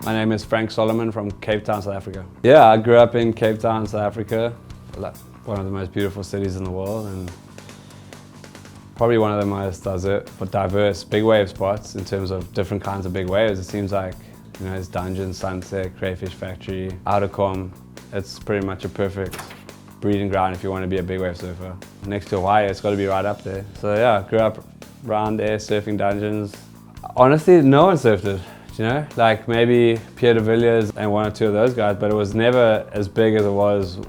My name is Frank Solomon from Cape Town, South Africa. Yeah, I grew up in Cape Town, South Africa, like one of the most beautiful cities in the world, and probably one of the most diverse big wave spots in terms of different kinds of big waves. It seems like, you know, it's Dungeon, Sunset, Crayfish Factory, Outercom. It's pretty much a perfect breeding ground if you want to be a big wave surfer. Next to Hawaii, it's got to be right up there. So yeah, I grew up around there surfing Dungeons. Honestly, no one surfed it, you know? Like maybe Pierre de Villiers and one or two of those guys, but it was never as big as it was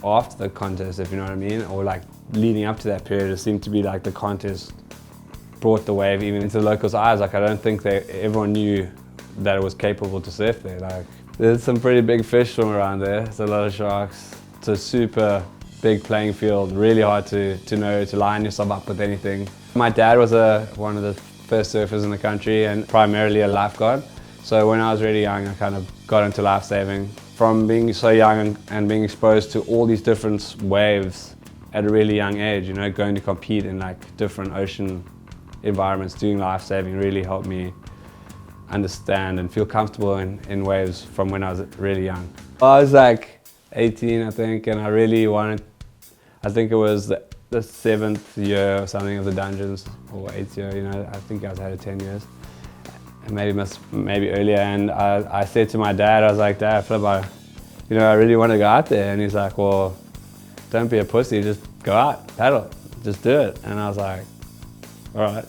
after the contest, if you know what I mean, or like leading up to that period. It seemed to be like the contest brought the wave even into the locals' eyes. Like I don't think everyone knew that it was capable to surf there. Like there's some pretty big fish swimming around there. There's a lot of sharks. It's a super big playing field, really hard to know to line yourself up with anything. My dad was one of the first surfers in the country and primarily a lifeguard. So when I was really young, I kind of got into lifesaving. From being so young and being exposed to all these different waves at a really young age, you know, going to compete in like different ocean environments, doing lifesaving really helped me understand and feel comfortable in waves from when I was really young. I was like 18, I think, and I really wanted, I think it was the 7th year or something of the Dungeons, or 8th year, you know, I think I was had 10 years. And maybe earlier, and I said to my dad, I was like, Dad, Flip, you know, I really want to go out there. And he's like, well, don't be a pussy, just go out, paddle, just do it. And I was like, all right.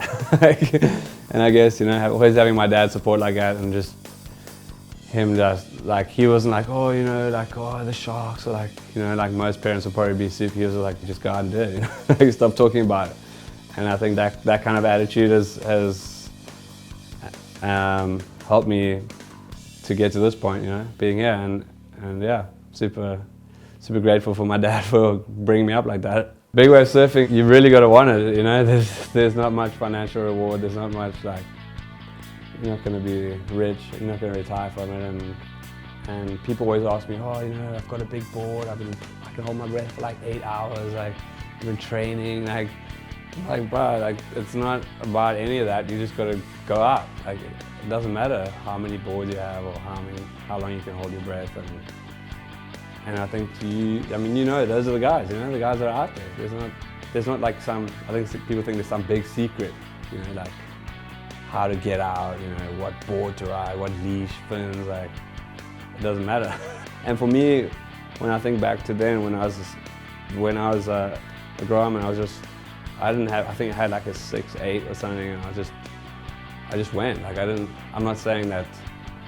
And I guess, you know, always having my dad support like that, and just him just, like, he wasn't like, oh, you know, like, oh, the sharks, or like, you know, like most parents would probably be super, he was like, just go out and do it, you know, like, stop talking about it. And I think that kind of attitude has helped me to get to this point, you know, being here, and yeah, super grateful for my dad for bringing me up like that. Big wave surfing, you really got to want it, you know, there's not much financial reward, there's not much, like, you're not going to be rich, you're not going to retire from it, and people always ask me, oh, you know, I've got a big board, I can hold my breath for like 8 hours, like, I've been training, like, bro, like, it's not about any of that, you just got to go out, like, it doesn't matter how many boards you have or how long you can hold your breath, and I think I mean, you know, those are the guys, you know, the guys that are out there. There's not like some, I think people think there's some big secret, you know, like how to get out, you know, what board to ride, what leash, fins, like, it doesn't matter. And for me, when I think back to then, when I was a grown man, I think I had like a 6'8" or something, and I just went. Like I'm not saying that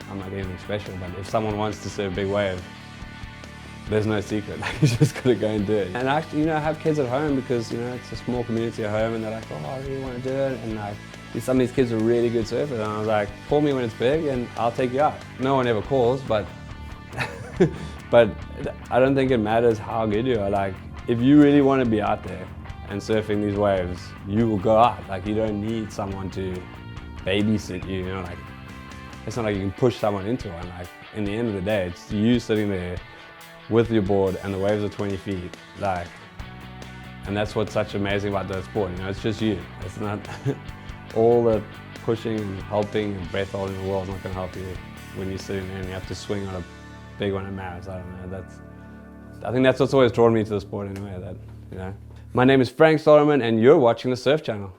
I'm like anything special, but if someone wants to surf big wave, there's no secret, like you just gotta go and do it. And actually, you know, I have kids at home because, you know, it's a small community at home, and they're like, oh, I really want to do it. And like, some of these kids are really good surfers, and I was like, call me when it's big and I'll take you out. No one ever calls, but but I don't think it matters how good you are. Like, if you really want to be out there and surfing these waves, you will go out. Like, you don't need someone to babysit you, you know, like, it's not like you can push someone into one. Like, in the end of the day, it's you sitting there with your board and the waves are 20 feet, like, and that's what's such amazing about the sport, you know, it's just you. It's not, all the pushing and helping and breath holding in the world is not going to help you when you're sitting there and you have to swing on a big one that matters. I don't know, I think that's what's always drawn me to the sport anyway, that, you know. My name is Frank Solomon and you're watching the Surf Channel.